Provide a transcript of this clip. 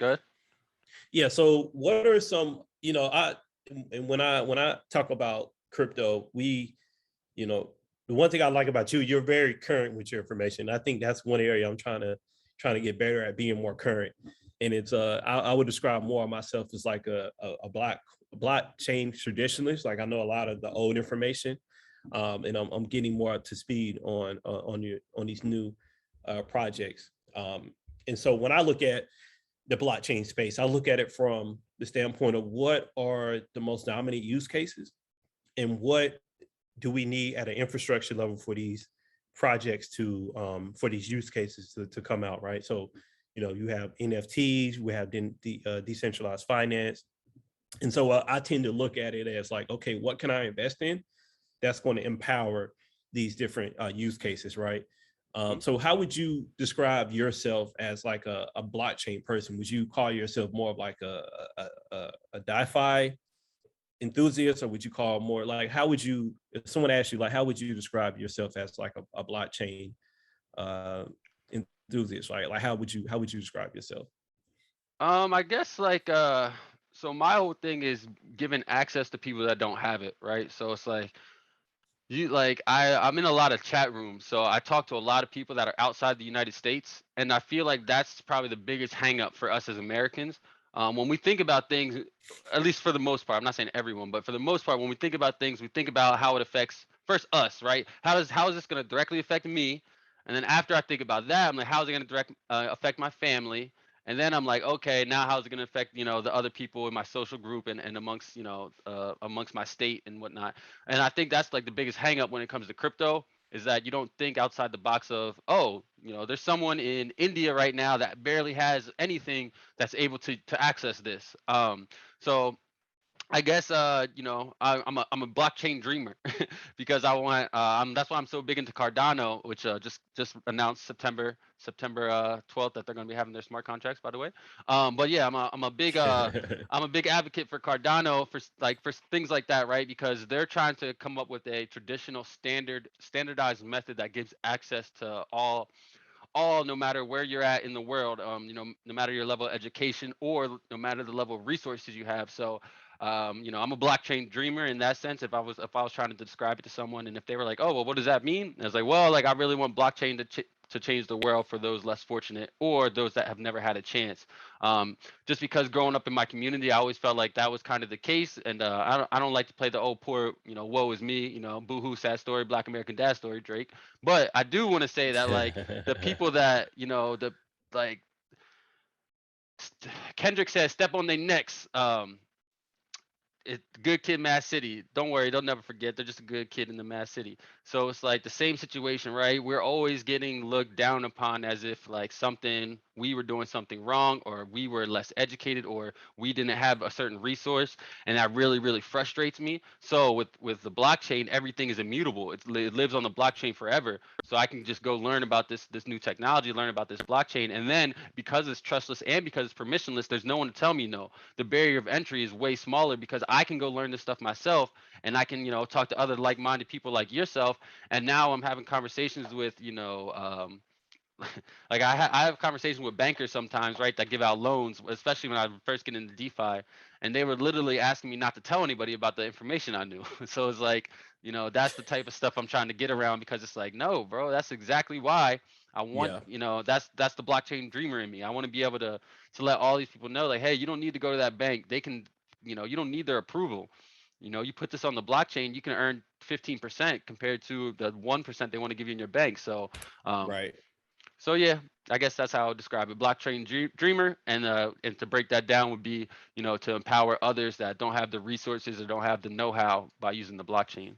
Good. Yeah. So what are some, and when I talk about crypto, the one thing I like about you, you're very current with your information. I think that's one area I'm trying to get better at, being more current. And it's I would describe more of myself as like a blockchain traditionalist. Like I know a lot of the old information, and I'm getting more up to speed on these new projects. And so when I look at the blockchain space, I look at it from the standpoint of what are the most dominant use cases and what do we need at an infrastructure level for these projects to for these use cases to come out, right? So, you have NFTs, we have decentralized finance. And so I tend to look at it as like, okay, what can I invest in that's going to empower these different use cases, right? So how would you describe yourself as like a blockchain person? Would you call yourself more of like a DeFi enthusiast, or would you call more like, how would you, if someone asked you, like, how would you describe yourself as like a blockchain uh, enthusiast, right? Like, how would you describe yourself? I guess like so my whole thing is giving access to people that don't have it, right? So it's like I'm in a lot of chat rooms, so I talk to a lot of people that are outside the United States, and I feel like that's probably the biggest hang up for us as Americans. When we think about things, at least for the most part, I'm not saying everyone, but for the most part, when we think about things, we think about how it affects first us, right? How is this going to directly affect me? And then after I think about that, I'm like, how is it going to direct affect my family? And then I'm like, okay, now how's it going to affect the other people in my social group and amongst amongst my state and whatnot. And I think that's like the biggest hang up when it comes to crypto is that you don't think outside the box of, oh, there's someone in India right now that barely has anything that's able to access this. So I guess I'm a blockchain dreamer because I want that's why I'm so big into Cardano, which just announced September 12th that they're going to be having their smart contracts, by the way. But yeah, I'm a big advocate for Cardano for things like that, right? Because they're trying to come up with a traditional standardized method that gives access to all no matter where you're at in the world, no matter your level of education or no matter the level of resources you have. So I'm a blockchain dreamer in that sense. If I was trying to describe it to someone, and if they were like, oh, well, what does that mean? I was like, well, like I really want blockchain to change the world for those less fortunate or those that have never had a chance. Just because growing up in my community, I always felt like that was kind of the case, and I don't like to play the oh poor, woe is me, boohoo, sad story, Black American dad story, Drake. But I do want to say that like the people that the like Kendrick says step on their necks. Good kid, Mad City. Don't worry, they'll never forget. They're just a good kid in the Mad City. So it's like the same situation, right? We're always getting looked down upon as if like we were doing something wrong, or we were less educated, or we didn't have a certain resource, and that really, really frustrates me. So with the blockchain, everything is immutable. It lives on the blockchain forever. So I can just go learn about this new technology, learn about this blockchain, and then because it's trustless and because it's permissionless, there's no one to tell me no. The barrier of entry is way smaller because I can go learn this stuff myself, and I can talk to other like-minded people like yourself. And now I'm having conversations with like I have conversations with bankers sometimes, right, that give out loans, especially when I first get into DeFi, and they were literally asking me not to tell anybody about the information I knew. So it's like, that's the type of stuff I'm trying to get around because it's like, no, bro, that's exactly why I want, Yeah. that's the blockchain dreamer in me. I want to be able to let all these people know, like, hey, you don't need to go to that bank. They can, you don't need their approval. You put this on the blockchain, you can earn 15% compared to the 1% they want to give you in your bank. Um, Right. so yeah, I guess that's how I would describe it. Blockchain dreamer, and to break that down would be, to empower others that don't have the resources or don't have the know-how by using the blockchain.